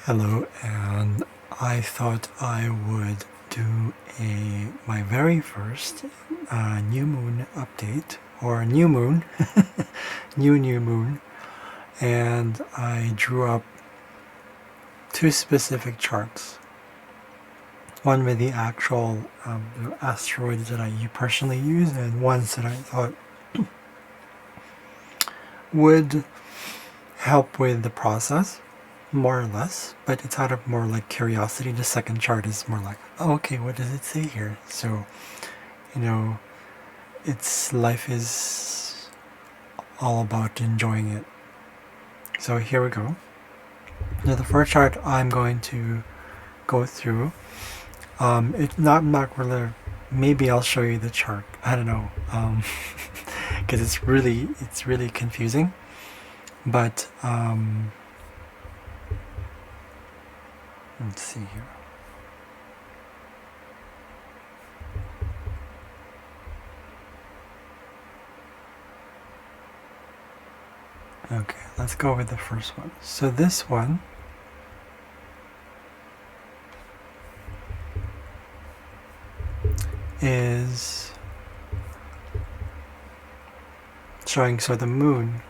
Hello, and I thought I would do my very first new moon update, or new moon, new moon, and I drew up two specific charts. One with the actual asteroids that I personally use, and ones that I thought would help with the process, more or less, but it's out of more like curiosity. The second chart is more like, oh, okay, what does it say here? So, life is all about enjoying it. So here we go. Now the first chart I'm going to go through, it's not really, maybe I'll show you the chart. I don't know, because it's really confusing. But let's see here. Okay, let's go with the first one. So this one is showing, so the moon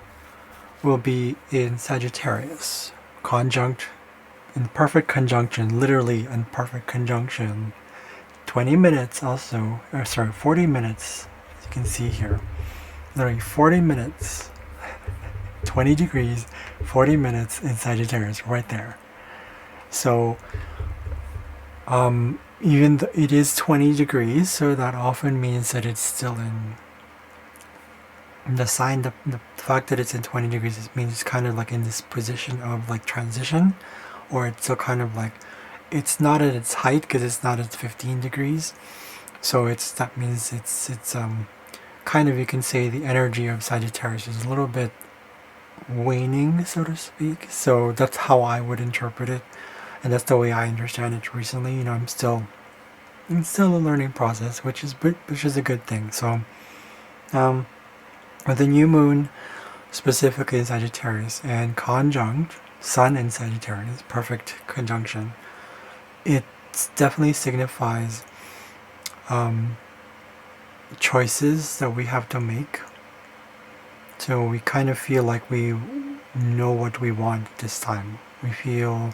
will be in Sagittarius, conjunct, in perfect conjunction, literally in perfect conjunction. 20 minutes also, or sorry, 40 minutes, as you can see here. Literally 40 minutes, 20 degrees, 40 minutes in Sagittarius, right there. So, even though it is 20 degrees, so that often means that it's still in the sign. The fact that it's in 20 degrees, it means it's kind of like in this position of like transition, or it's still kind of like, it's not at its height because it's not at 15 degrees. So that means it's kind of, you can say the energy of Sagittarius is a little bit waning, so to speak. So that's how I would interpret it, and that's the way I understand it recently. It's still a learning process, which is a good thing. So with the new moon specifically in Sagittarius and conjunct Sun in Sagittarius, perfect conjunction, it definitely signifies choices that we have to make. So we kind of feel like we know what we want this time. We feel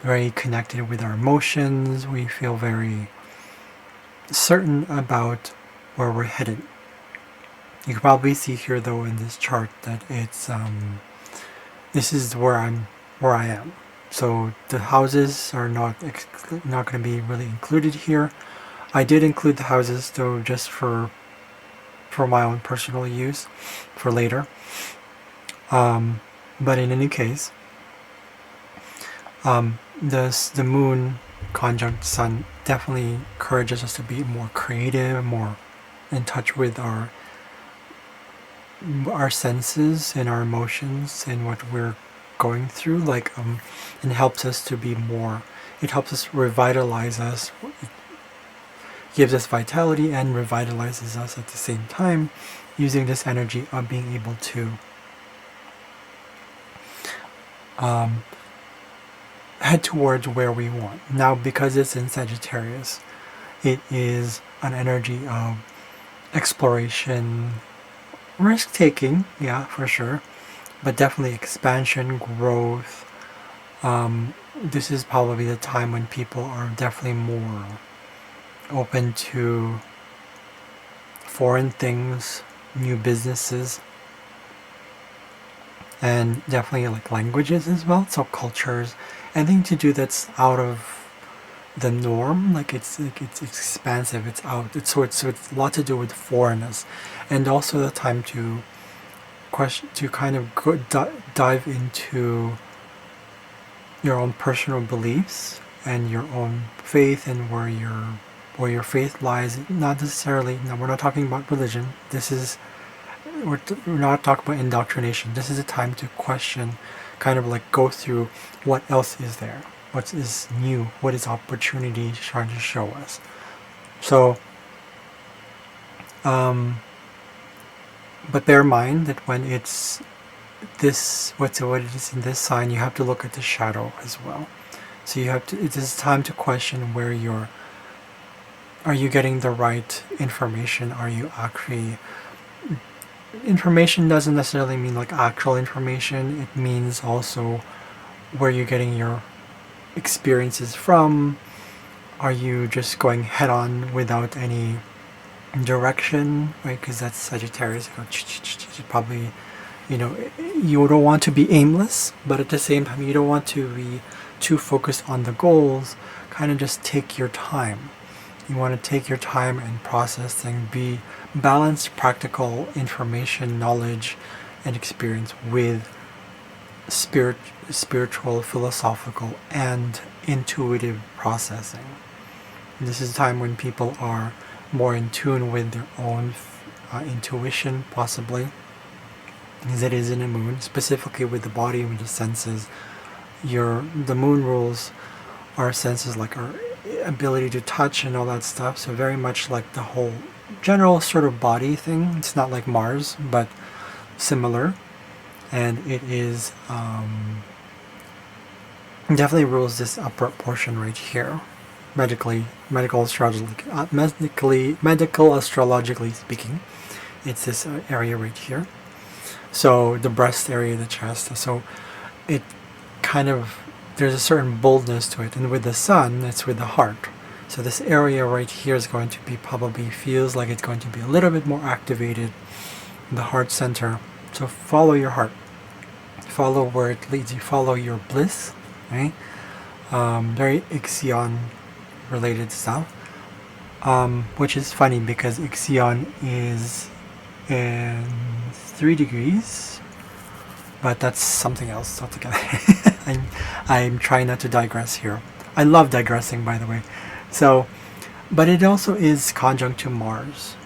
very connected with our emotions. We feel very certain about where we're headed. You can probably see here, though, in this chart that it's this is where I am. So the houses are not going to be really included here. I did include the houses, though, just for my own personal use for later. But in any case, the moon conjunct Sun definitely encourages us to be more creative, more in touch with our senses and our emotions and what we're going through. And helps us to be more. It helps us revitalize us. It gives us vitality and revitalizes us at the same time, using this energy of being able to head towards where we want. Now, because it's in Sagittarius, it is an energy of exploration, risk-taking, yeah, for sure, but definitely expansion, growth. This is probably the time when people are definitely more open to foreign things, new businesses, and definitely like languages as well. So cultures, anything to do that's out of the norm, like it's expansive, it's out. So it's a lot to do with foreignness, and also the time to kind of dive into your own personal beliefs and your own faith, and where your faith lies. Not necessarily. Now, we're not talking about religion. We're not talking about indoctrination. This is a time to question, kind of like go through what else is there, what is new, what is opportunity trying to show us. So, but bear in mind that when it's what it is in this sign, you have to look at the shadow as well. So you have to, it is time to question where are you getting the right information? Are you actually, information doesn't necessarily mean like actual information. It means also where you're getting your experiences from. Are you just going head on without any direction, right? Because that's Sagittarius. You probably, you don't want to be aimless, but at the same time, you don't want to be too focused on the goals. Kind of just take your time. You want to take your time and process things, be balanced, practical information, knowledge, and experience with spiritual, philosophical, and intuitive processing. This is a time when people are more in tune with their own intuition, possibly, as it is in the moon, specifically with the body, with the senses. The moon rules our senses, like our ability to touch and all that stuff. So very much like the whole general sort of body thing. It's not like Mars, but similar. And it is definitely rules this upper portion right here. Medical astrologically speaking, it's this area right here. So the breast area, the chest. So it kind of, there's a certain boldness to it. And with the sun, it's with the heart. So this area right here is going to be, probably feels like it's going to be a little bit more activated, the heart center. So follow your heart. Follow where it leads you. Follow your bliss, right? Very Ixion related stuff. Which is funny because Ixion is in 3 degrees, but that's something else altogether. I'm trying not to digress here. I love digressing, by the way. So, but it also is conjunct to Mars.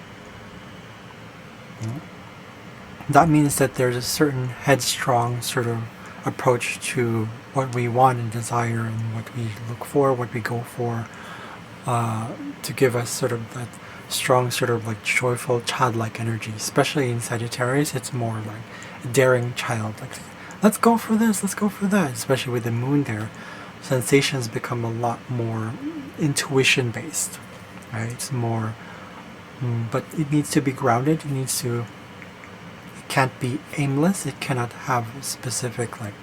That means that there's a certain headstrong sort of approach to what we want and desire and what we look for, what we go for, to give us sort of that strong sort of like joyful childlike energy. Especially in Sagittarius, it's more like a daring child, like let's go for this, let's go for that. Especially with the moon there, sensations become a lot more intuition based, right? It's more, but it needs to be grounded. It can't be aimless. It cannot have a specific like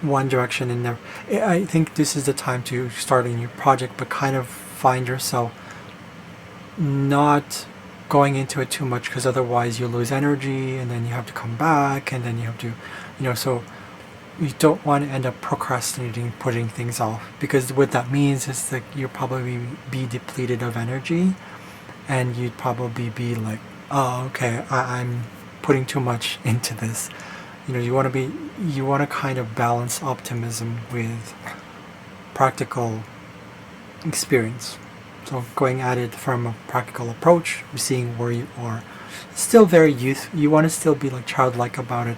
one direction in there. I think this is the time to start a new project, but kind of find yourself not going into it too much, because otherwise you lose energy and then you have to come back and then you have to, so you don't want to end up procrastinating, putting things off, because what that means is that you'll probably be depleted of energy and you'd probably be like, oh, okay, I'm putting too much into this. You want to kind of balance optimism with practical experience. So going at it from a practical approach, seeing where you are. Still very youth. You want to still be like childlike about it,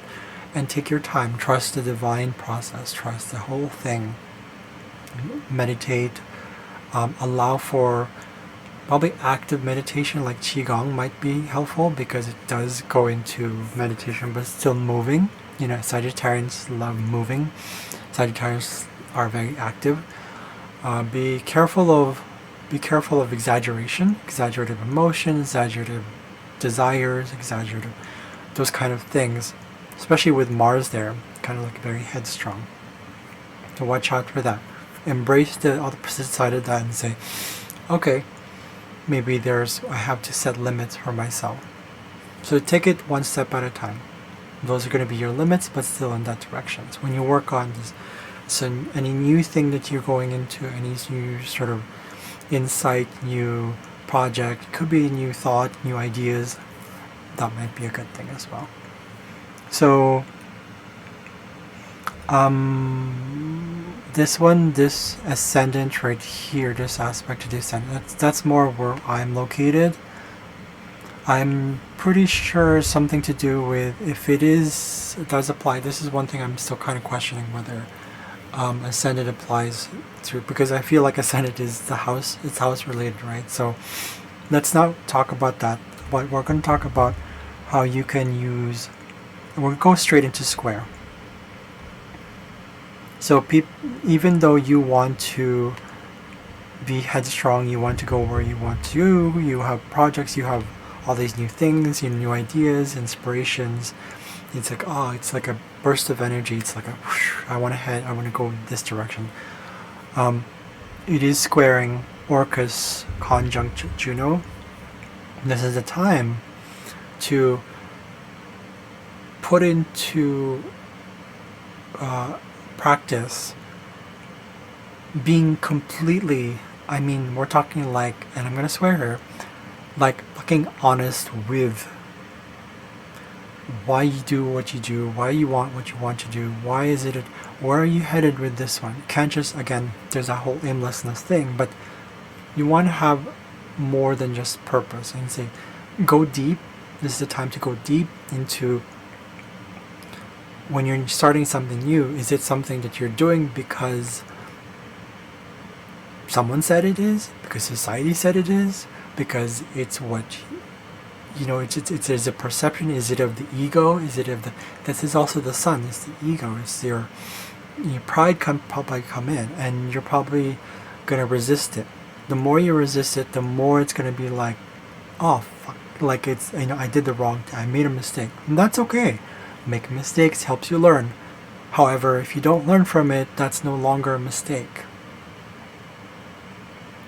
and take your time. Trust the divine process. Trust the whole thing. Meditate. Allow for probably active meditation, like Qigong might be helpful, because it does go into meditation, but still moving. Sagittarians love moving. Sagittarians are very active. Be careful of exaggeration, exaggerative emotions, exaggerative desires, exaggerative, those kind of things, especially with Mars there, kind of like very headstrong. So watch out for that. Embrace the opposite side of that and say, okay, maybe I have to set limits for myself. So take it one step at a time. Those are going to be your limits, but still in that direction. So when you work on this, so any new thing that you're going into, any new sort of insight, new project, could be a new thought, new ideas, that might be a good thing as well. So this ascendant right here, this aspect of the ascendant, that's more where I'm located. I'm pretty sure something to do with, if it does apply, this is one thing I'm still kind of questioning whether ascendant applies to, because I feel like ascendant is it's house related, right? So let's not talk about that, but we're going to talk about how you can use we'll go straight into square. So even though you want to be headstrong, you want to go where you want to, you have projects, you have all these new things, new ideas, inspirations. It's like, oh, it's like a burst of energy. It's like a whoosh, I want to go this direction. It is squaring Orcus conjunct Juno. This is the time to put into practice being completely, we're talking like, and I'm going to swear here, like fucking honest with why you do what you do, why you want what you want to do, why is it, where are you headed with this one? You can't just, again, there's a whole aimlessness thing, but you want to have more than just purpose, and say, go deep. This is the time to go deep into, when you're starting something new, is it something that you're doing because someone said it is, because society said it is, because it's what it's a perception? Is it of the ego? Is it of the, this is also the sun, it's the ego, it's your pride probably come in, and you're probably gonna resist it. The more you resist it, the more it's gonna be like, oh fuck, like it's, I did the wrong thing, I made a mistake. And that's okay. Making mistakes helps you learn. However, if you don't learn from it, that's no longer a mistake.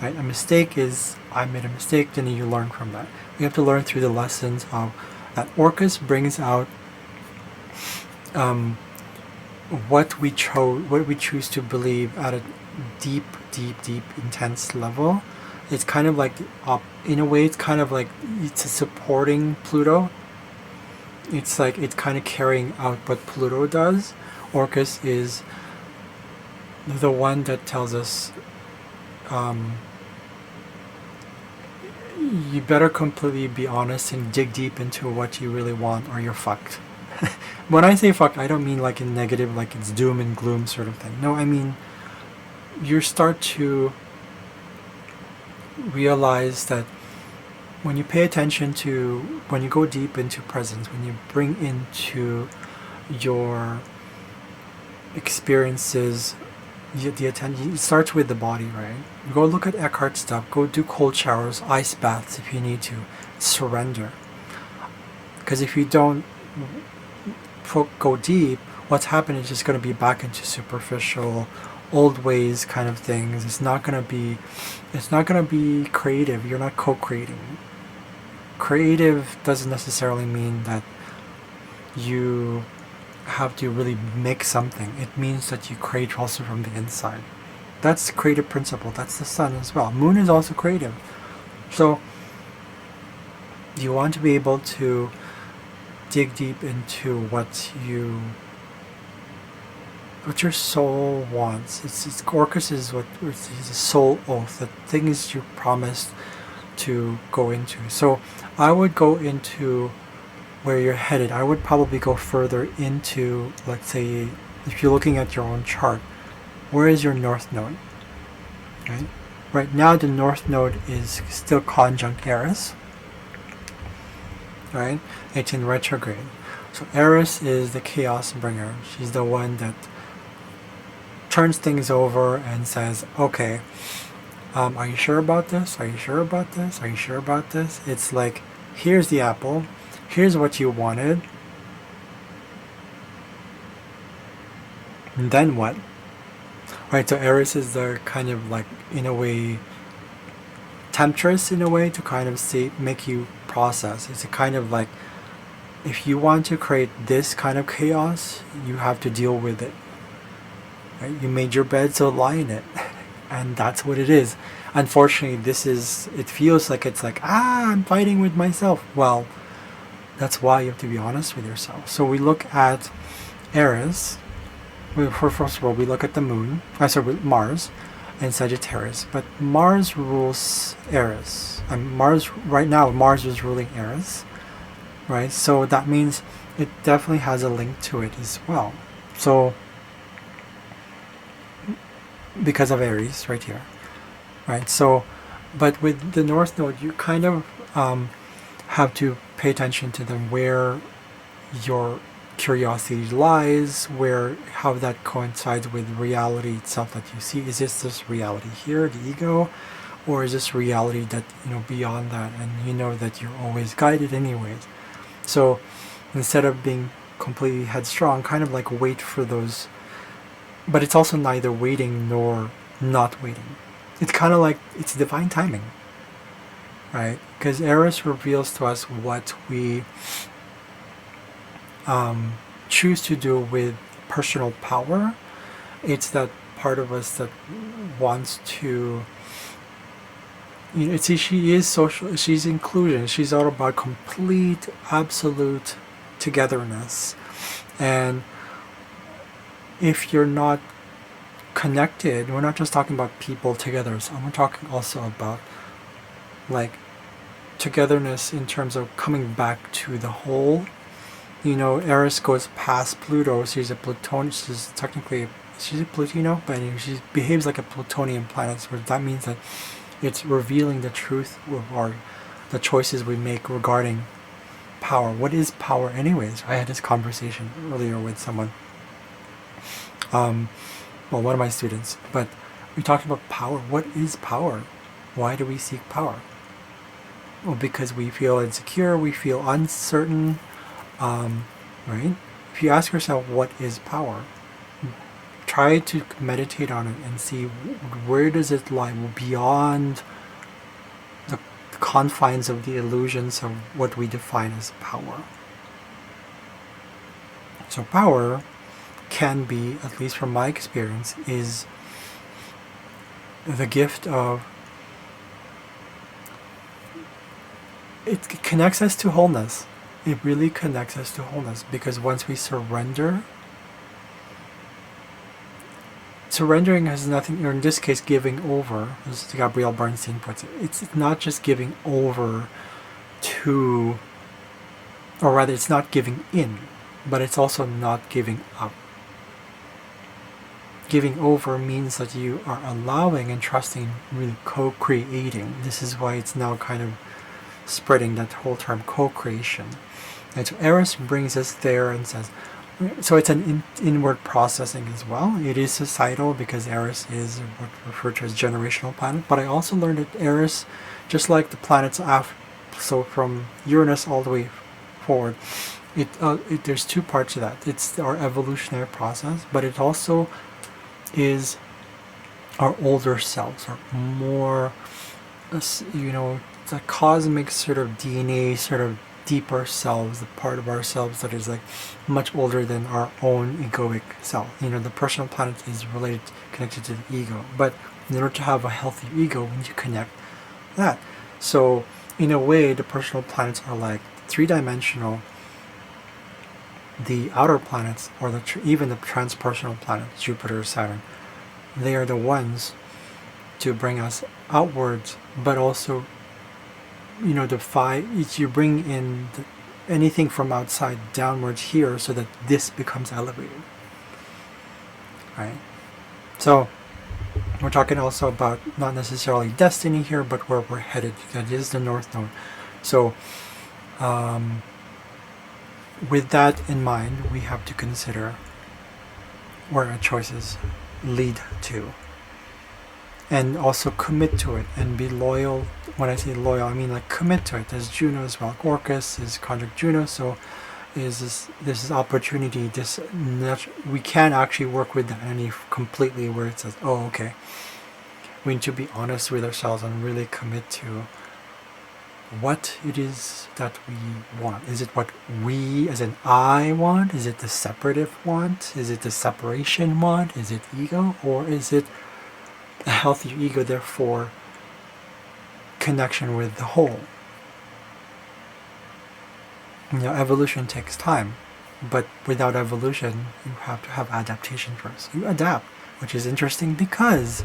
Right? A mistake is, I made a mistake, then you learn from that. We have to learn through the lessons of that. Orcus brings out what we choose to believe at a deep, intense level. It's kind of like, in a way, it's kind of like, it's supporting Pluto. It's like, it's kind of carrying out what Pluto does. Orcus is the one that tells us, you better completely be honest and dig deep into what you really want, or you're fucked. When I say fucked, I don't mean like in negative, like it's doom and gloom sort of thing. No, I mean, you start to realize that when you pay attention to, when you go deep into presence, when you bring into your experiences the attention, it starts with the body, right? Go look at Eckhart stuff, go do cold showers, ice baths if you need to. Surrender. Because if you don't go deep, what's happening is just going to be back into superficial, old ways kind of things. It's not going to be creative. You're not co-creating. Creative doesn't necessarily mean that you have to really make something. It means that you create also from the inside. That's the creative principle. That's the sun as well. Moon is also creative. So you want to be able to dig deep into what your soul wants. It's Orcus is what is a soul oath, the things you promised to go into. So I would go into where you're headed. I would probably go further into, let's say, if you're looking at your own chart, where is your north node? Right? Right now the north node is still conjunct Eris. Right? It's in retrograde. So Eris is the chaos bringer. She's the one that turns things over and says, okay, are you sure about this? Are you sure about this? Are you sure about this? It's like, here's the apple. Here's what you wanted. And then what? Right, so Eris is the kind of like, in a way, temptress in a way to kind of make you process. It's a kind of like, if you want to create this kind of chaos, you have to deal with it. Right? You made your bed, so lie in it. And that's what it is. Unfortunately, it feels like it's like, I'm fighting with myself. Well, that's why you have to be honest with yourself. So we look at Eris. First of all, we look at the moon. Mars and Sagittarius. But Mars rules Eris. And right now, Mars is ruling Eris. Right? So that means it definitely has a link to it as well. So, because of Aries right here. Right? So, but with the North Node, you kind of have to pay attention to where your curiosity lies, where how that coincides with reality itself that you see. Is this reality here, the ego, or is this reality that, beyond that, and you know that you're always guided anyways? So instead of being completely headstrong, kind of like wait for those, but it's also neither waiting nor not waiting. It's kind of like it's divine timing, right? Because Eris reveals to us what we choose to do with personal power. It's that part of us that wants to, she is social, she's inclusion, she's all about complete, absolute togetherness. And if you're not connected, we're not just talking about people together, so we're talking also about like togetherness in terms of coming back to the whole. Eris goes past Pluto. She's a Plutonian. She's a Plutino, but she behaves like a Plutonian planet. So that means that it's revealing the truth of the choices we make regarding power. What is power, anyways? I had this conversation earlier with someone. One of my students. But we talked about power. What is power? Why do we seek power? Well, because we feel insecure. We feel uncertain. Right? If you ask yourself what is power, try to meditate on it and see where does it lie beyond the confines of the illusions of what we define as power. So power can be, at least from my experience, is the gift of, it connects us to wholeness. It really connects us to wholeness, because once we surrender, surrendering has nothing, or in this case giving over, as Gabrielle Bernstein puts it, it's not just giving over to, or rather it's not giving in, but it's also not giving up. Giving over means that you are allowing and trusting, really co-creating. This is why it's now kind of spreading that whole term, co-creation. And so Eris brings us there and says, so it's an inward processing as well. It is societal because Eris is what referred to as generational planet. But I also learned that Eris, just like the planets after, so from Uranus all the way forward, there's two parts to that. It's our evolutionary process, but it also is our older selves, our more, the cosmic sort of DNA, sort of deeper selves, the part of ourselves that is like much older than our own egoic self. The personal planet is connected to the ego, but in order to have a healthy ego, we need to connect that. So in a way, the personal planets are like three-dimensional. The outer planets, or even the transpersonal planets, Jupiter, Saturn, they are the ones to bring us outwards, but also you bring in anything from outside downwards here so that this becomes elevated, right? So we're talking also about not necessarily destiny here, but where we're headed. That is the North Node. So with that in mind, we have to consider where our choices lead to, and also commit to it and be loyal. When I say loyal, I mean like commit to it. There's Juno as well. Orcus is conjunct Juno, so this is opportunity. We can actually work with the enemy completely, where it says, oh, okay, we need to be honest with ourselves and really commit to what it is that we want. Is it what we, as in I, want? Is it the separative want? Is it the separation want? Is it ego? Or is it a healthy ego, therefore connection with the whole? Evolution takes time, but without evolution, you have to have adaptation first. You adapt, which is interesting because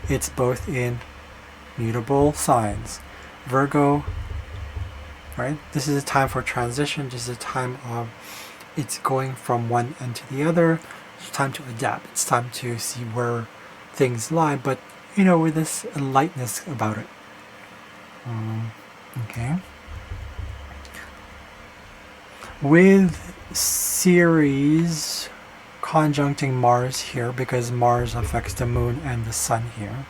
it's both in mutable signs. Virgo, right? This is a time for transition. This is a time of it's going from one end to the other. It's time to adapt. It's time to see where things lie, but with this lightness about it. Okay. with Ceres conjuncting Mars here, because Mars affects the moon and the sun here.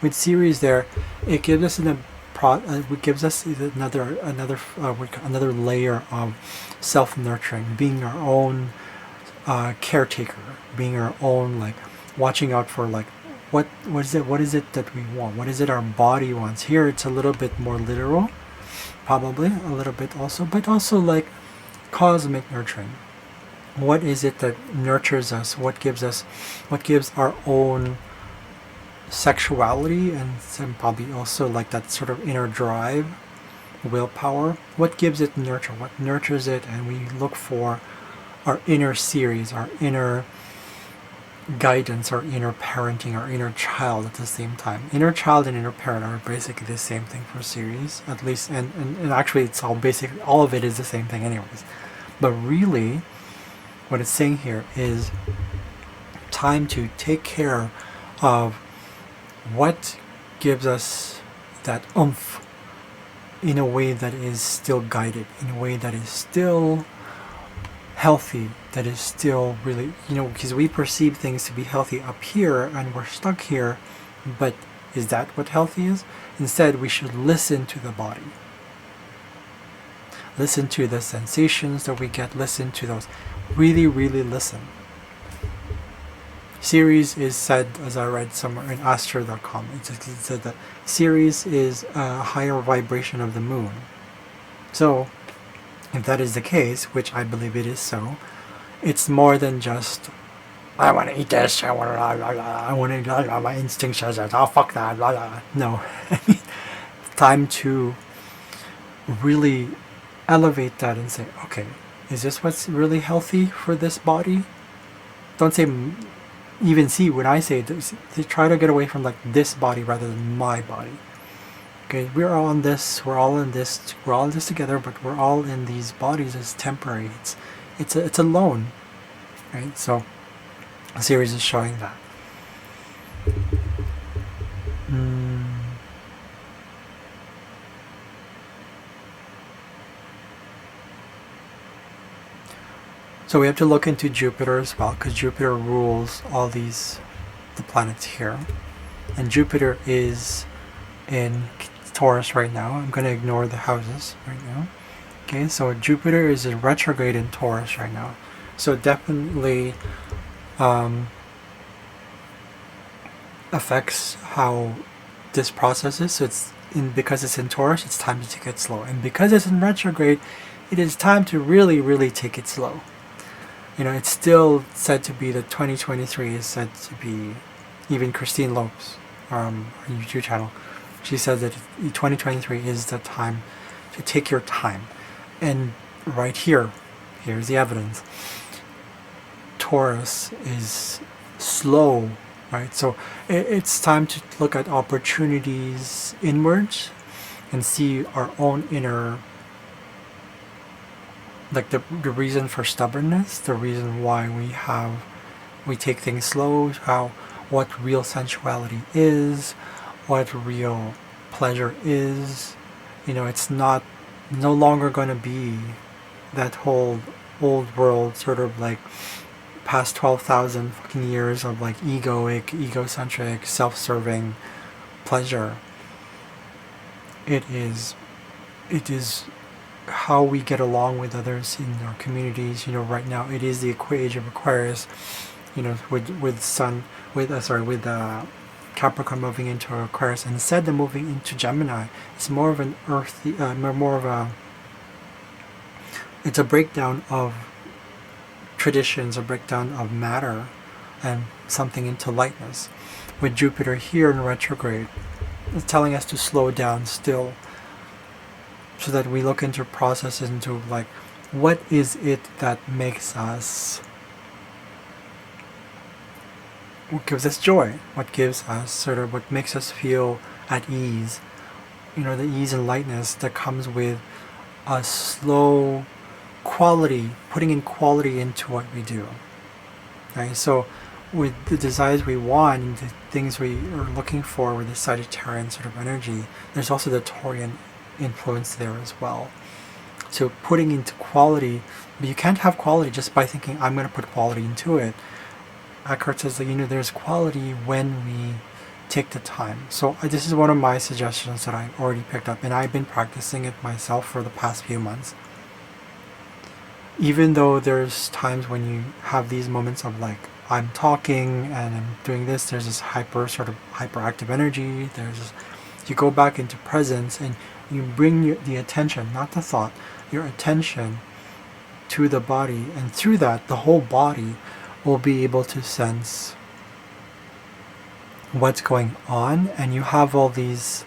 With Ceres there, it gives us another layer of self-nurturing, being our own caretaker, being our own, like, watching out for, like, what is it that we want, what is it our body wants. Here it's a little bit more literal, probably a little bit also, but also like cosmic nurturing. What is it that nurtures us? What gives our own sexuality, and probably also like that sort of inner drive, willpower? What gives it nurture? What nurtures it? And we look for our inner Ceres, our inner guidance, our inner parenting, our inner child at the same time. Inner child and inner parent are basically the same thing for Ceres, at least, and actually it's all of it is the same thing anyways. But really, what it's saying here is time to take care of what gives us that oomph in a way that is still guided, in a way that is still healthy, that is still really, because we perceive things to be healthy up here and we're stuck here, but is that what healthy is? Instead, we should listen to the body. Listen to the sensations that we get, listen to those. Really, really listen. Ceres is said, as I read somewhere in astro.com, it said that Ceres is a higher vibration of the moon. So, if that is the case, which I believe it is so, it's more than just, I want to eat this, I want to, my instinct says that, oh fuck that, blah, blah. No. Time to really elevate that and say, okay, is this what's really healthy for this body? Don't say, even see, when I say this, try to get away from like this body rather than my body. Okay, we're all in this together, but we're all in these bodies as temporary. It's a loan, right? So the series is showing that. So we have to look into Jupiter as well, because Jupiter rules all the planets here. And Jupiter is in Taurus right now. I'm going to ignore the houses right now. Okay, so Jupiter is in retrograde in Taurus right now. So it definitely affects how this process is. So because it's in Taurus, it's time to take it slow. And because it's in retrograde, it is time to really, really take it slow. It's still said to be that 2023 is said to be, even Christine Lopes, her YouTube channel, she says that 2023 is the time to take your time. And right here's the evidence. Taurus is slow, right? So it's time to look at opportunities inwards and see our own inner, like the reason for stubbornness, the reason why we take things slow, what real sensuality is, what real pleasure is. It's no longer going to be that whole old world sort of like past 12,000 fucking years of like egoic, egocentric, self-serving pleasure. It is how we get along with others in our communities. Right now it is the age of Aquarius, with Capricorn moving into Aquarius, and instead of moving into Gemini, it's more of an earthy, it's a breakdown of traditions, a breakdown of matter, and something into lightness. With Jupiter here in retrograde, it's telling us to slow down still, so that we look into processes, into like, what is it that makes us, what gives us joy, what gives us sort of, what makes us feel at ease, the ease and lightness that comes with a slow quality, putting in quality into what we do. Okay, so with the desires we want and the things we are looking for with the Sagittarian sort of energy, there's also the Taurian influence there as well. So putting into quality, but you can't have quality just by thinking, I'm going to put quality into it. Eckhart says that, there's quality when we take the time. So this is one of my suggestions that I already picked up, and I've been practicing it myself for the past few months. Even though there's times when you have these moments of like, I'm talking and I'm doing this, there's this hyperactive energy, you go back into presence and you bring the attention, not the thought, your attention to the body, and through that the whole body will be able to sense what's going on, and you have all these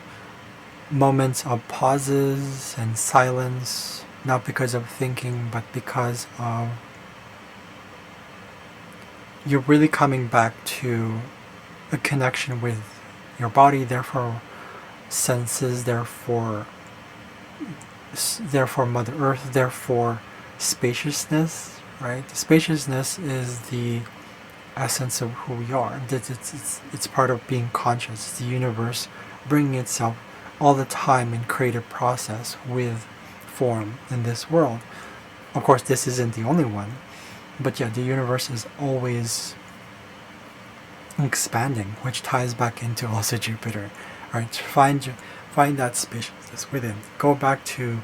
moments of pauses and silence, not because of thinking, but because of you're really coming back to a connection with your body, therefore senses, therefore Mother Earth, therefore spaciousness, right? Spaciousness is the essence of who we are. It's part of being conscious. It's the universe bringing itself all the time in creative process with form in this world. Of course, this isn't the only one, but yeah, the universe is always expanding, which ties back into also Jupiter. All right, find that spaciousness within. Go back to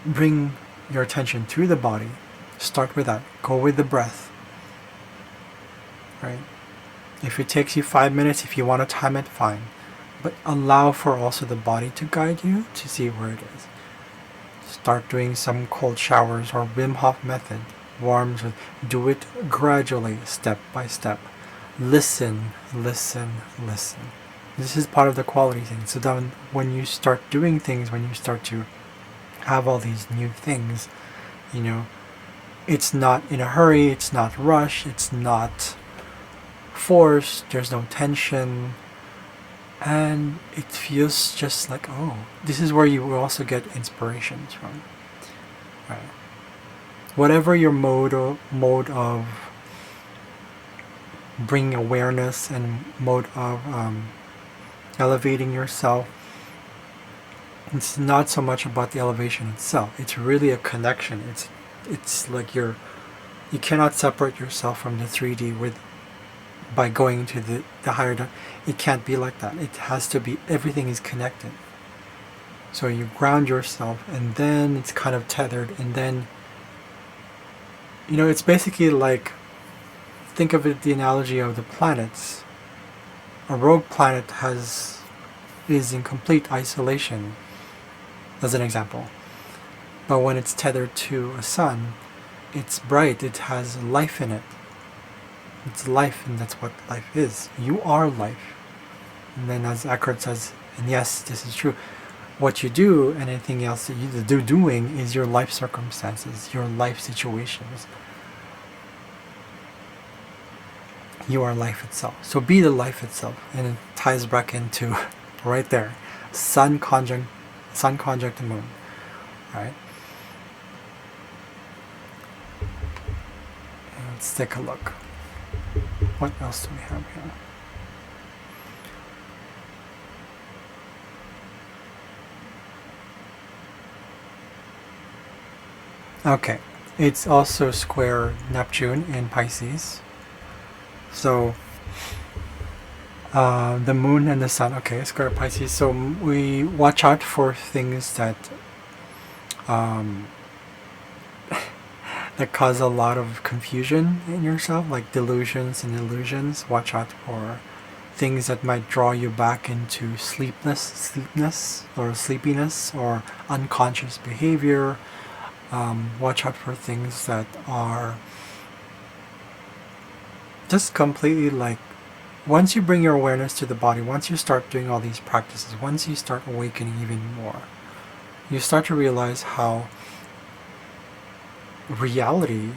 bring your attention to the body. Start with that. Go with the breath. Right? If it takes you 5 minutes, if you want to time it, fine. But allow for also the body to guide you to see where it is. Start doing some cold showers or Wim Hof method. Warms with. Do it gradually, step by step. Listen, listen, listen. This is part of the quality thing. So then when you start doing things, when you start to have all these new things, it's not in a hurry, it's not rushed, it's not forced, there's no tension, and it feels just like, oh, this is where you will also get inspirations from. Right? Whatever your mode of bringing awareness and mode of elevating yourself, it's not so much about the elevation itself. It's really a connection. It's like you cannot separate yourself from the 3D by going to the higher. It can't be like that. It has to be, everything is connected. So you ground yourself, and then it's kind of tethered, and then it's basically like, think of it the analogy of the planets. A rogue planet is in complete isolation, as an example. But when it's tethered to a sun, it's bright, it has life in it. It's life, and that's what life is. You are life. And then as Eckhart says, and yes, this is true, what you do and anything else that you're doing is your life circumstances, your life situations. You are life itself. So be the life itself. And it ties back into right there. Sun conjunct the moon. Right? Let's take a look. What else do we have here? Okay. It's also square Neptune in Pisces. So the moon and the sun, okay, square Pisces. So we watch out for things that that cause a lot of confusion in yourself, like delusions and illusions. Watch out for things that might draw you back into sleepiness or unconscious behavior. Watch out for things that are just completely like, once you bring your awareness to the body, once you start doing all these practices, once you start awakening even more, you start to realize how reality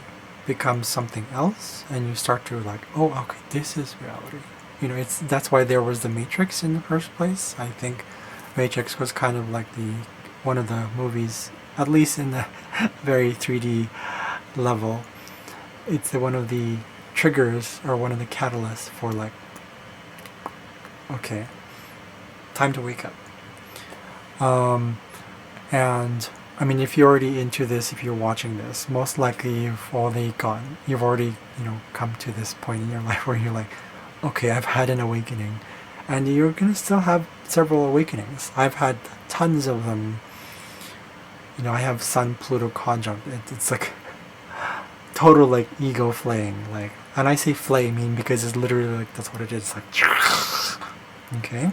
becomes something else, and you start to like, oh, okay, this is reality. That's why there was the Matrix in the first place. I think Matrix was kind of like one of the movies, at least in the very 3D level. It's one of the triggers or one of the catalysts for like, okay, time to wake up. And I mean, if you're already into this, if you're watching this, most likely you've already come to this point in your life where you're like, okay, I've had an awakening. And you're going to still have several awakenings. I've had tons of them. I have Sun-Pluto conjunct. It's like total like ego flaying. Like, and I say flay, I mean, because it's literally like, that's what it is. Like, okay?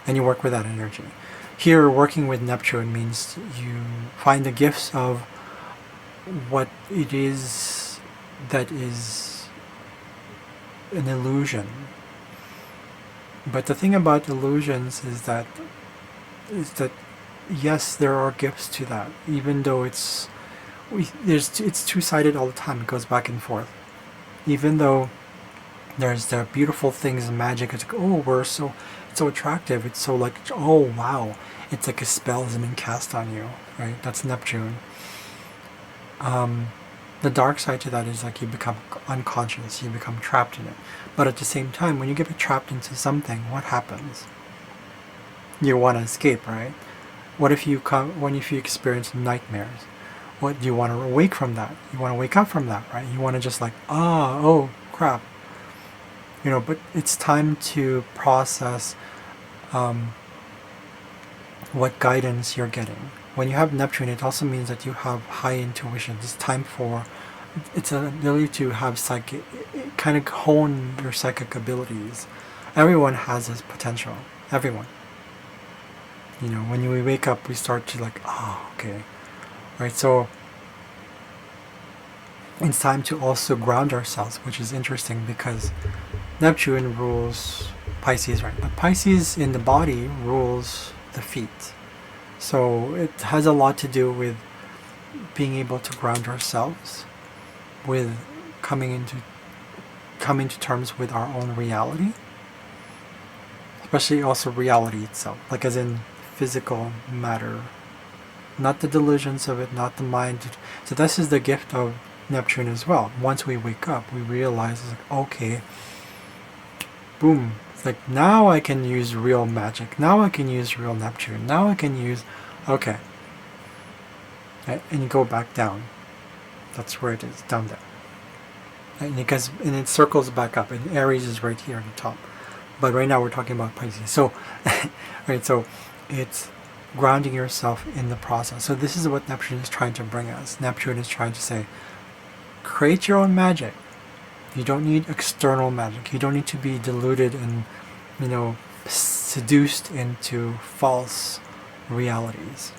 And you work with that energy. Here, working with Neptune means you find the gifts of what it is that is an illusion. But the thing about illusions is that yes, there are gifts to that, even though it's two-sided all the time. It goes back and forth. Even though there's the beautiful things in magic, it's like, oh, it's so attractive. It's so like, oh wow, it's like a spell has been cast on you, right? That's Neptune. The dark side to that is like you become unconscious, you become trapped in it. But at the same time, when you get trapped into something, what happens? You want to escape, right? What if you experience nightmares? What do you want to awake from that? You want to wake up from that, right? You want to just like, oh crap. But it's time to process what guidance you're getting. When you have Neptune, it also means that you have high intuition. It's an ability to have kind of hone your psychic abilities. Everyone has this potential. Everyone. When we wake up, we start to like, okay. Right, so it's time to also ground ourselves, which is interesting because Neptune rules Pisces, right? But Pisces in the body rules the feet. So it has a lot to do with being able to ground ourselves, with coming to terms with our own reality, especially also reality itself, like as in physical matter, not the delusions of it, not the mind. So this is the gift of Neptune as well. Once we wake up, we realize it's like, okay, boom, it's like now I can use real magic, now I can use real Neptune, now I can use, okay, right? And you go back down. That's where it is, down there. And it circles back up, and Aries is right here on the top. But right now we're talking about Pisces. So, right, so it's grounding yourself in the process. So this is what Neptune is trying to bring us. Neptune is trying to say, create your own magic. You don't need external magic. You don't need to be deluded and, seduced into false realities.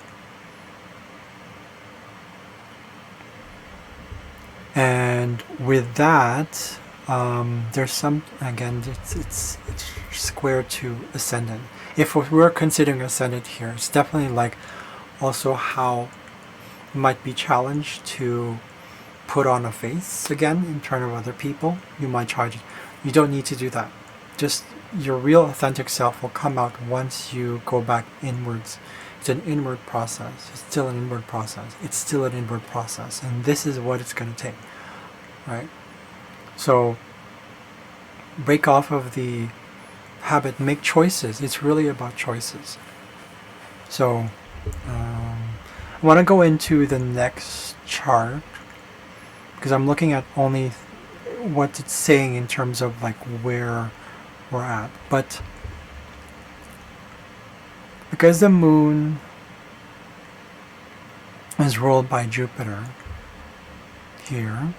And with that, there's some, again, it's square to ascendant. If we're considering ascendant here, it's definitely like also how it might be challenged to put on a face again in front of other people. You might charge it. You don't need to do that. Just your real authentic self will come out once you go back inwards. It's an inward process. It's still an inward process. It's still an inward process. And this is what it's going to take. Right? So break off of the habit, make choices. It's really about choices. So I want to go into the next chart because I'm looking at only what it's saying in terms of like where we're at. But because the moon is ruled by Jupiter here,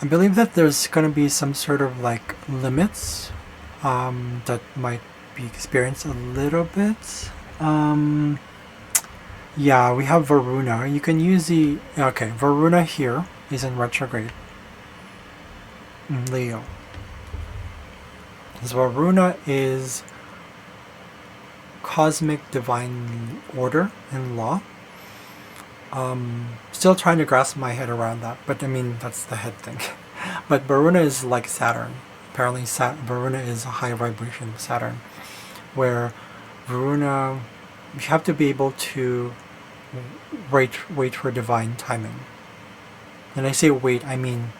I believe that there's going to be some sort of like limits that might be experienced a little bit. Yeah, we have Varuna. You can use Varuna here is in retrograde in Leo. So Varuna is cosmic divine order and law. Still trying to grasp my head around that, but I mean, that's the head thing. But Varuna is like Saturn. Apparently Varuna is a high vibration Saturn, where Varuna, you have to be able to wait for divine timing. And I say wait, I mean,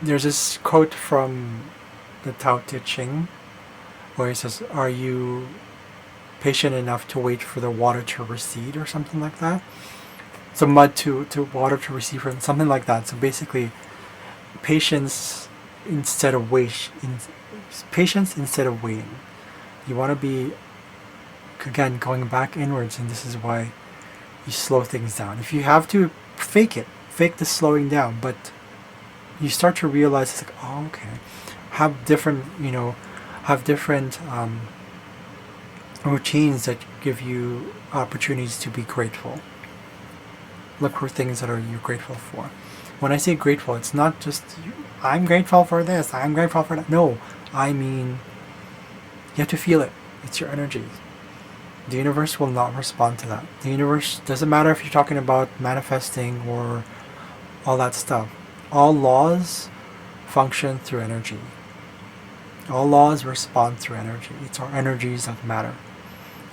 there's this quote from the Tao Te Ching where it says, are you patient enough to wait for the water to recede or something like that. So mud to water to recede from something like that. So basically, patience instead of patience instead of waiting. You want to be, again, going back inwards, and this is why you slow things down. If you have to fake the slowing down, but you start to realize it's like, oh, okay, have different routines that give you opportunities to be grateful. Look for things that you're grateful for. When I say grateful, it's not just I'm grateful for this, I'm grateful for that. No, I mean you have to feel it. It's your energy. The universe will not respond to that. The universe doesn't matter if you're talking about manifesting or all that stuff. All laws function through energy. All laws respond through energy. It's our energies that matter.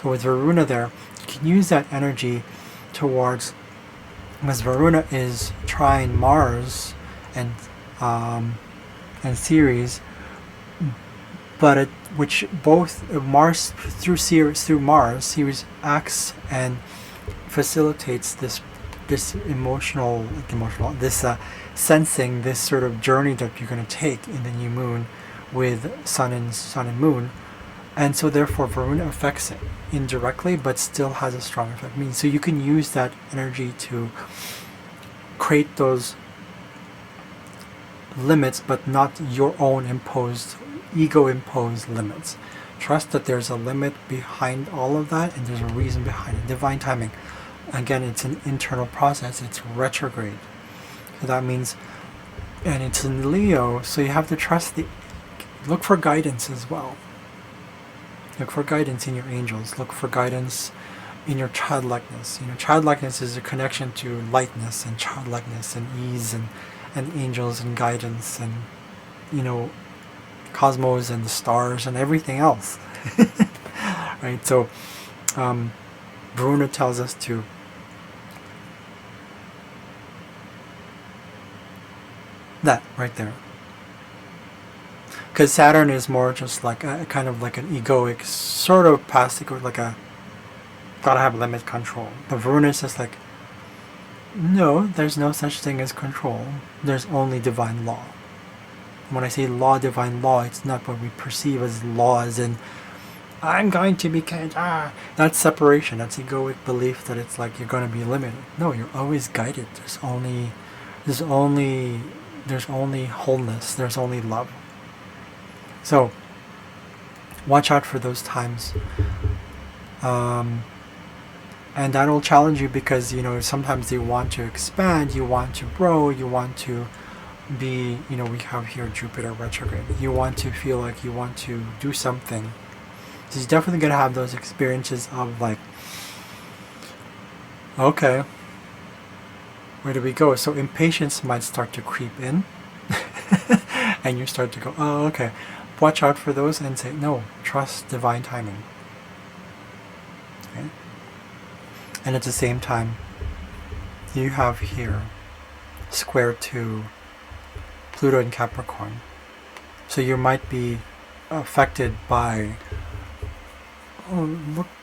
So with Varuna there, you can use that energy towards, because Varuna is trine Mars and Ceres, but which both Mars through Mars, Ceres acts and facilitates this sensing, this sort of journey that you're going to take in the new moon with sun and moon, and so therefore Varuna affects it indirectly, but still has a strong effect. I mean, so you can use that energy to create those limits, but not your own ego-imposed limits. Trust that there's a limit behind all of that, and there's a reason behind it. Divine timing. Again, it's an internal process. It's retrograde. So that means, and it's in Leo, so you have to trust look for guidance as well. Look for guidance in your angels. Look for guidance in your childlikeness. Childlikeness is a connection to lightness and childlikeness and ease and angels and guidance and, cosmos and the stars and everything else. Right? So, Varuna tells us to that right there. Because Saturn is more just like a kind of like an egoic, sort of plastic, or like gotta have limit control. But Varuna is just like, no, there's no such thing as control. There's only divine law. When I say law, divine law, it's not what we perceive as law, as in, I'm going to be that's separation. That's egoic belief that it's like you're going to be limited. No, you're always guided. There's only wholeness. There's only love. So, watch out for those times. And that will challenge you because, sometimes you want to expand, you want to grow, you want to be, we have here Jupiter retrograde. You want to feel like you want to do something. So you're definitely going to have those experiences of like, okay, where do we go? So impatience might start to creep in. And you start to go, oh, okay. Watch out for those and say, no, trust divine timing. Okay? And at the same time, you have here square to Pluto in Capricorn. So you might be affected by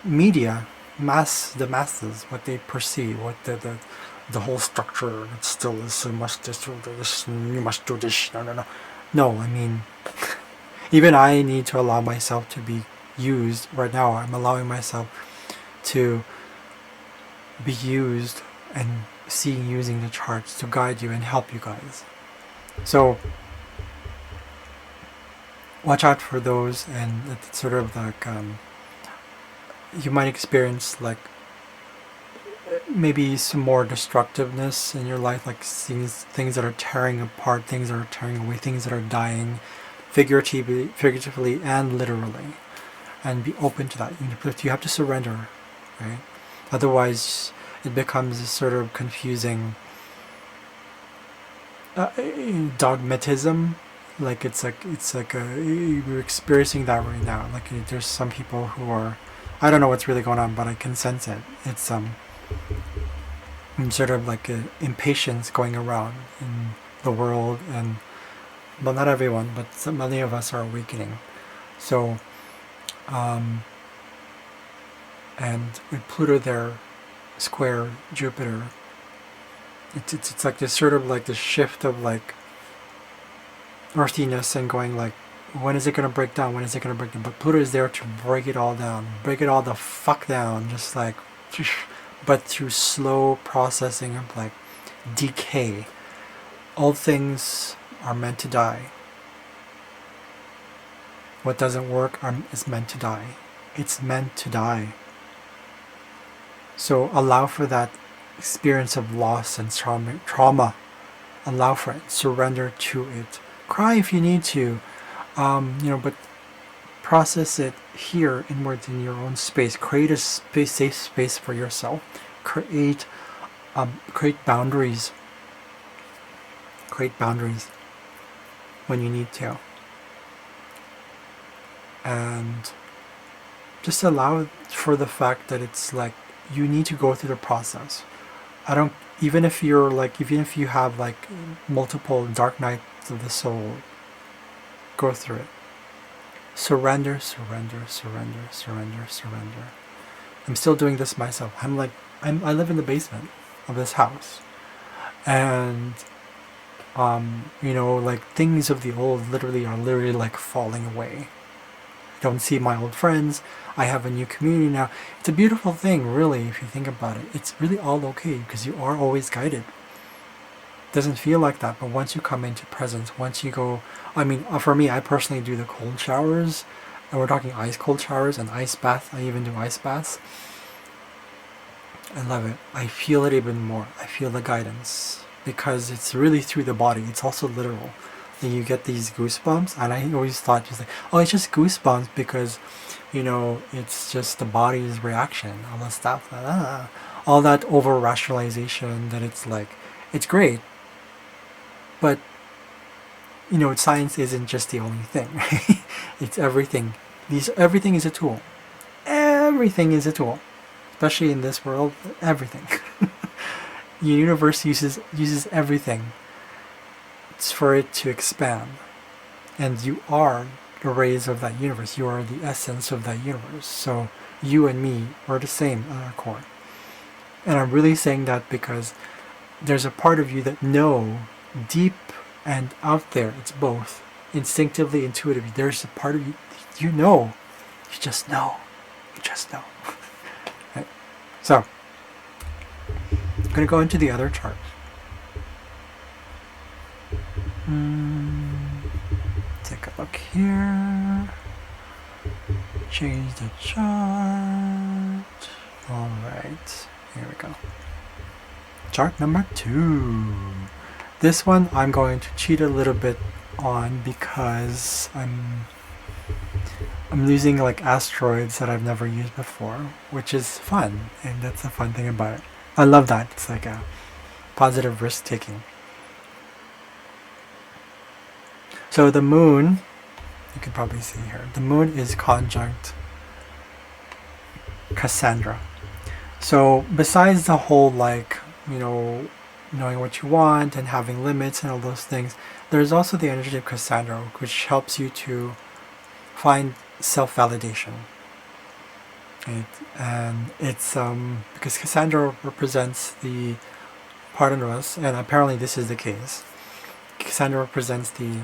media, the masses, what they perceive, what the whole structure. It's still this, you must do this, you must do this. No. No, I mean, even I need to allow myself to be used. Right now, I'm allowing myself to be used and using the charts to guide you and help you guys. So, watch out for those, and it's sort of like, you might experience like maybe some more destructiveness in your life, like things that are tearing apart, things that are tearing away, things that are dying, figuratively and literally, and be open to that. You have to surrender, right? Otherwise, it becomes a sort of confusing dogmatism. Like we're experiencing that right now. Like there's some people who are, I don't know what's really going on, but I can sense it. It's sort of like impatience going around in the world, and well, not everyone, but many of us are awakening. So And with Pluto there, square Jupiter, it's like this sort of like this shift of like earthiness and going like, when is it going to break down? When is it going to break down? But Pluto is there to break it all down. Break it all the fuck down. Just like, but through slow processing of like decay. All things are meant to die. What doesn't work is meant to die. It's meant to die. So allow for that experience of loss and trauma. Allow for it. Surrender to it. Cry if you need to. But process it here inwards in your own space. Create a safe space for yourself. Create boundaries. Create boundaries when you need to. And just allow for the fact that it's like you need to go through the process. Even if you have like multiple dark nights of the soul, go through it. Surrender, surrender, surrender, surrender, surrender. I'm still doing this myself. I live in the basement of this house. And like things of the old literally like falling away. I don't see my old friends. I have a new community now. It's a beautiful thing, really, if you think about it. It's really all okay because you are always guided. Doesn't feel like that, but once you come into presence, once you go, for me, I personally do the cold showers, and we're talking ice cold showers and ice bath. I even do ice baths. I love it. I feel it even more. I feel the guidance because it's really through the body. It's also literal. And you get these goosebumps, and I always thought just like, oh, it's just goosebumps because, it's just the body's reaction, all that stuff, all that over rationalization that it's like, it's great. But, science isn't just the only thing, right? It's everything. Everything is a tool. Everything is a tool. Especially in this world, everything. The universe uses everything. It's for it to expand. And you are the rays of that universe. You are the essence of that universe. So you and me are the same at our core. And I'm really saying that because there's a part of you that know deep and out there, it's both, instinctively, intuitively, there's a part of you, you just know, right? So, I'm going to go into the other chart. Take a look here, change the chart, alright, here we go. Chart number 2. This one I'm going to cheat a little bit on because I'm using like asteroids that I've never used before, which is fun, and that's the fun thing about it. I love that. It's like a positive risk taking. So the moon, you can probably see here, the moon is conjunct Cassandra. So besides the whole like, knowing what you want and having limits and all those things, there's also the energy of Cassandra, which helps you to find self-validation. Right? And it's because Cassandra represents the part of us, and apparently this is the case. Cassandra represents the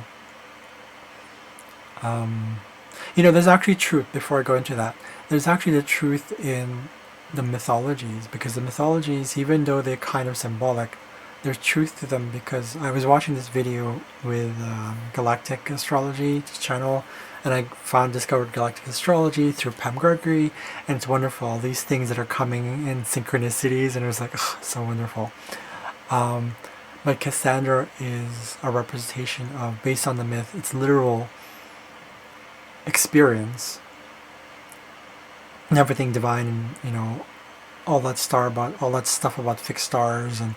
there's actually truth. Before I go into that, there's actually the truth in the mythologies, because the mythologies, even though they're kind of symbolic, there's truth to them. Because I was watching this video with Galactic Astrology channel, and I discovered Galactic Astrology through Pam Gregory, and it's wonderful. All these things that are coming in synchronicities, and it was like, so wonderful. But Cassandra is a representation of, based on the myth, it's literal experience and everything divine, and all that stuff about fixed stars and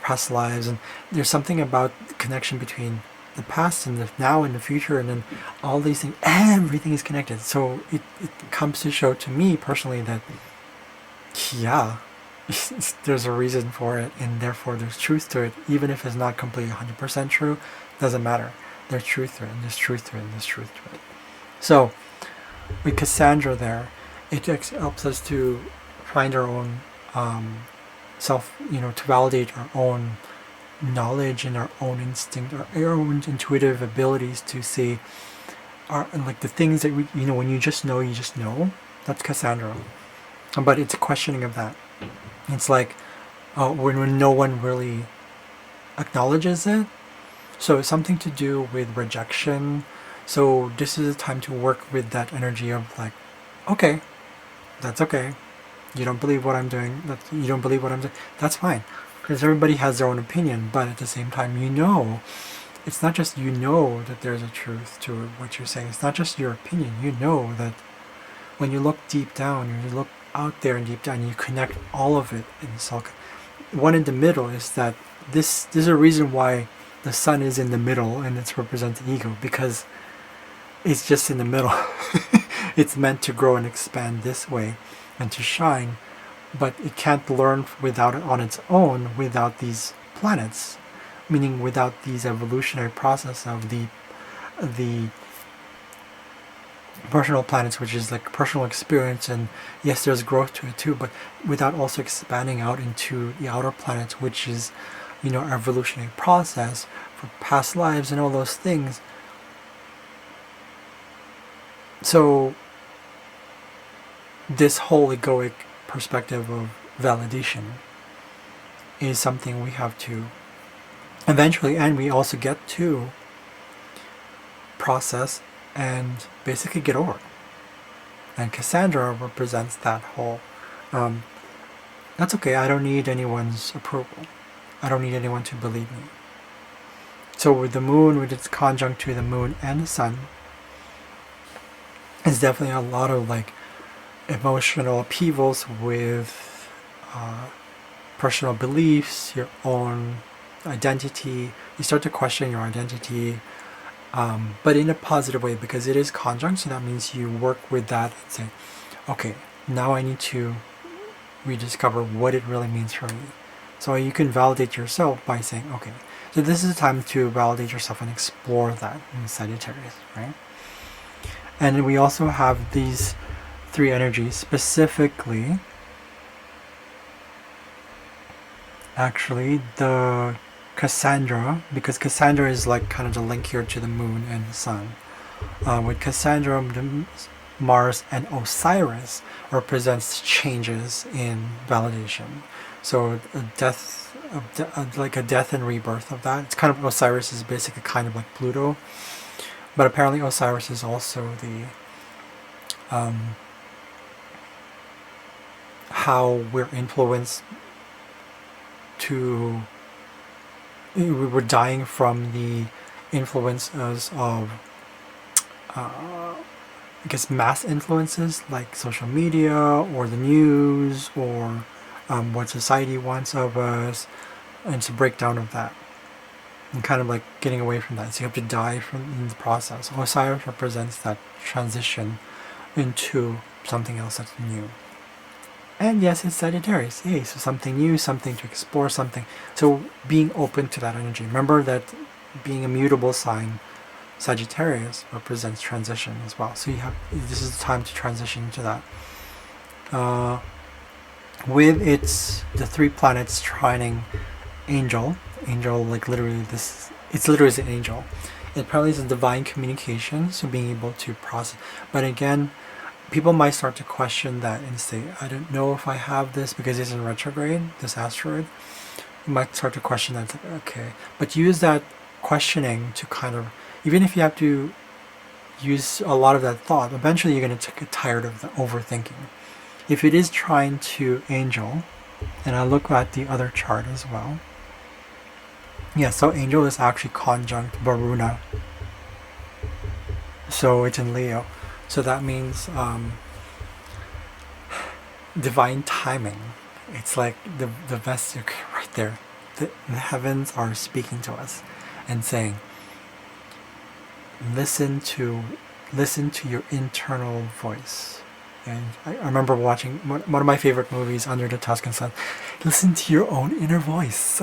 past lives, and there's something about the connection between the past and the now and the future, and then all these things, everything is connected. So it comes to show to me personally that there's a reason for it, and therefore there's truth to it, even if it's not completely 100% true. Doesn't matter. There's truth to it, and there's truth to it, and there's truth to it. So with Cassandra there, it helps us to find our own self, to validate our own knowledge and our own instinct, our own intuitive abilities to see, like the things that we, when you just know, that's Cassandra. But it's a questioning of that. It's like when no one really acknowledges it. So it's something to do with rejection. So this is a time to work with that energy of like, okay, that's okay. You don't believe what I'm doing. You don't believe what I'm doing. That's fine. Because everybody has their own opinion. But at the same time, it's not just that there's a truth to what you're saying. It's not just your opinion. You know that when you look deep down, you look out there and deep down, you connect all of it in so one in the middle is that there's a reason why the sun is in the middle and it's representing ego, because it's just in the middle. It's meant to grow and expand this way and to shine, but it can't learn without it on its own without these planets, meaning without these evolutionary process of the personal planets, which is like personal experience, and yes, there's growth to it too, but without also expanding out into the outer planets, which is our evolutionary process for past lives and all those things. So this whole egoic perspective of validation is something we have to eventually, and we also get to process and basically get over. And Cassandra represents that whole, that's okay, I don't need anyone's approval. I don't need anyone to believe me. So with the moon, with its conjunct to the moon and the sun, it's definitely a lot of like emotional upheavals with personal beliefs, your own identity. You start to question your identity, but in a positive way, because it is conjunct, so that means you work with that and say, okay, now I need to rediscover what it really means for me. So you can validate yourself by saying, okay, so this is a time to validate yourself and explore that in Sagittarius, right? And we also have these three energies, specifically, actually, the Cassandra, because Cassandra is like kind of the link here to the moon and the sun. With Cassandra, Mars and Osiris represents changes in validation. So a death, like a death and rebirth of that. It's kind of, Osiris is basically kind of like Pluto, but apparently Osiris is also the how we're influenced to, we're dying from the influences of I guess mass influences like social media or the news or what society wants of us, and it's a breakdown of that and kind of like getting away from that. So you have to die in the process. Osiris represents that transition into something else that's new. And yes, it's Sagittarius. Yay, so something new, something to explore, something. So being open to that energy. Remember that being a mutable sign, Sagittarius represents transition as well. So this is the time to transition into that. With the three planets trining angel, like literally it's literally an angel. It probably is a divine communication, so being able to process. But again, people might start to question that and say, I don't know if I have this because it's in retrograde, this asteroid. You might start to question that, okay. But use that questioning to kind of, even if you have to use a lot of that thought, eventually you're going to get tired of the overthinking. If it is trying to angel, and I look at the other chart as well. Yeah, so angel is actually conjunct Varuna. So it's in Leo. So that means divine timing. It's like the best, right there. The heavens are speaking to us and saying, listen to your internal voice. And I remember watching one of my favorite movies, Under the Tuscan Sun. Listen to your own inner voice.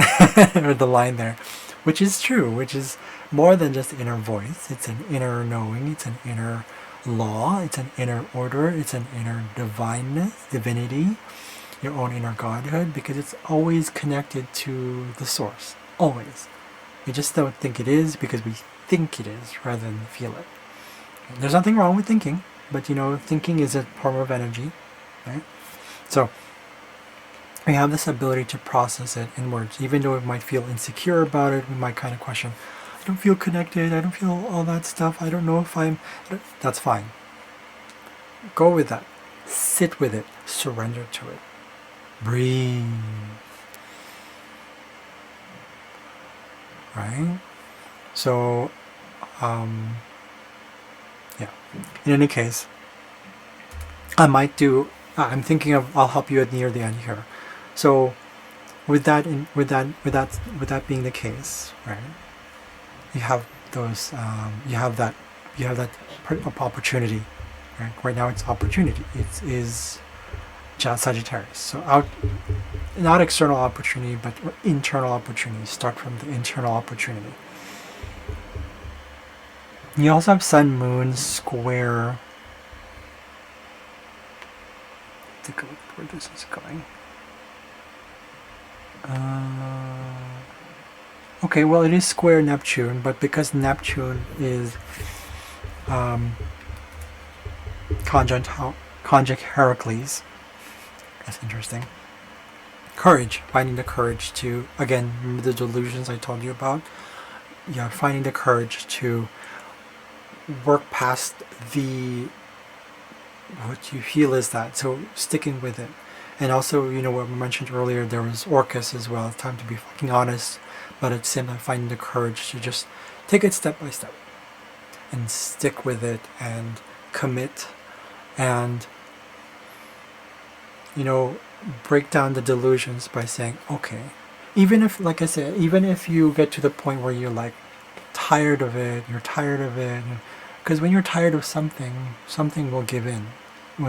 Or the line there, which is true, which is more than just inner voice. It's an inner knowing. It's an inner law, it's an inner order, it's an inner divinity, your own inner godhood, because it's always connected to the source. Always. We just don't think it is because we think it is rather than feel it. There's nothing wrong with thinking, but thinking is a form of energy, right? So we have this ability to process it in words. Even though we might feel insecure about it, we might kind of question, I don't feel connected, I don't feel all that stuff, I don't know if that's fine. Go with that. Sit with it. Surrender to it. Breathe. Right? So, yeah. In any case, I'm thinking of, I'll help you near the end here. So, with that being the case, right? You have those, you have that opportunity, right? Right now it's opportunity. It is Sagittarius. So not external opportunity, but internal opportunity. Start from the internal opportunity. You also have Sun, Moon, square. Take a look where this is going. Okay, well, it is square Neptune, but because Neptune is conjunct Heracles, that's interesting. Courage, finding the courage to, again, remember the delusions I told you about? Yeah, finding the courage to work past what you feel is that, so sticking with it. And also, what we mentioned earlier, there was Orcus as well, time to be fucking honest, but at the same time finding the courage to just take it step by step and stick with it and commit and break down the delusions by saying, okay, even if, like I said, even if you get to the point where you're like tired of it, because when you're tired of something will give in. Well,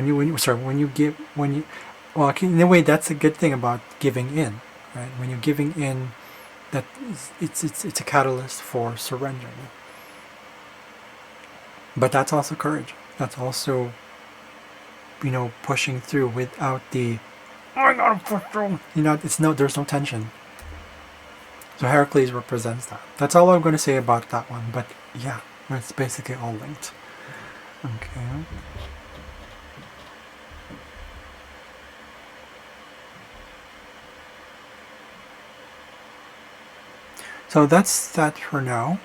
in a way, that's a good thing about giving in, right? When you're giving in, it's a catalyst for surrendering. But that's also courage. That's also, pushing through without the, I gotta push through. There's no tension. So Heracles represents that. That's all I'm going to say about that one. But yeah, it's basically all linked. Okay. So that's that for now.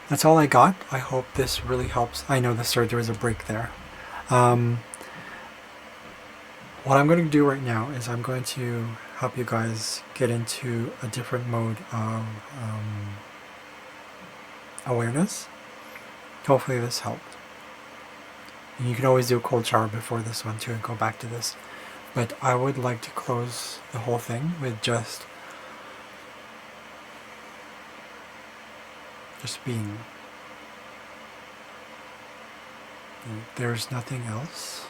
That's all I got. I hope this really helps. I know there was a break there. What I'm going to do right now is I'm going to help you guys get into a different mode of awareness. Hopefully this helped. And you can always do a cold shower before this one too and go back to this. But I would like to close the whole thing with just being. There's nothing else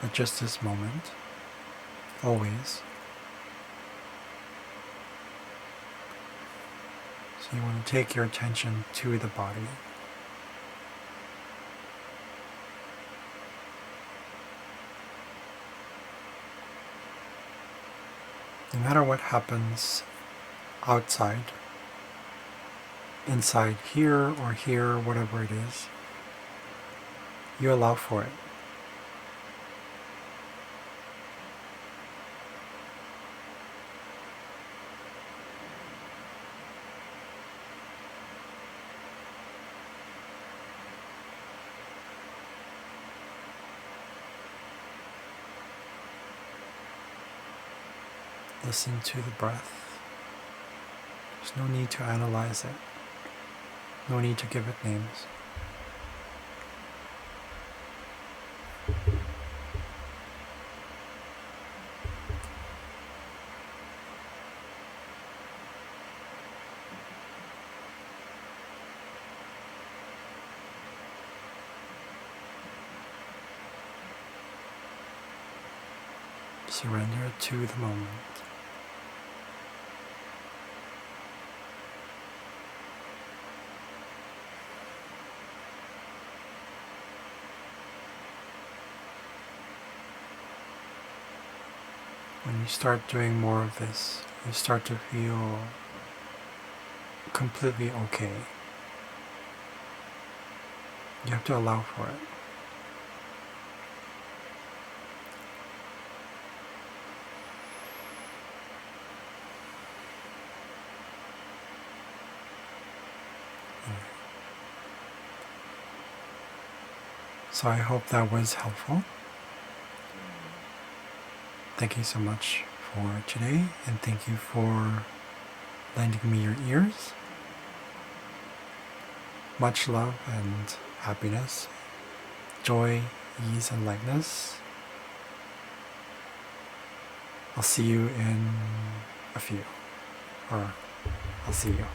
but just this moment, always. So you want to take your attention to the body. No matter what happens outside, inside here or here, whatever it is, you allow for it. Listen to the breath. There's no need to analyze it. No need to give it names. Surrender to the moment. when you start doing more of this, you start to feel completely okay. You have to allow for it. So I hope that was helpful. Thank you so much for today, and thank you for lending me your ears. Much love and happiness, joy, ease, and lightness. I'll see you in a few, or I'll see you.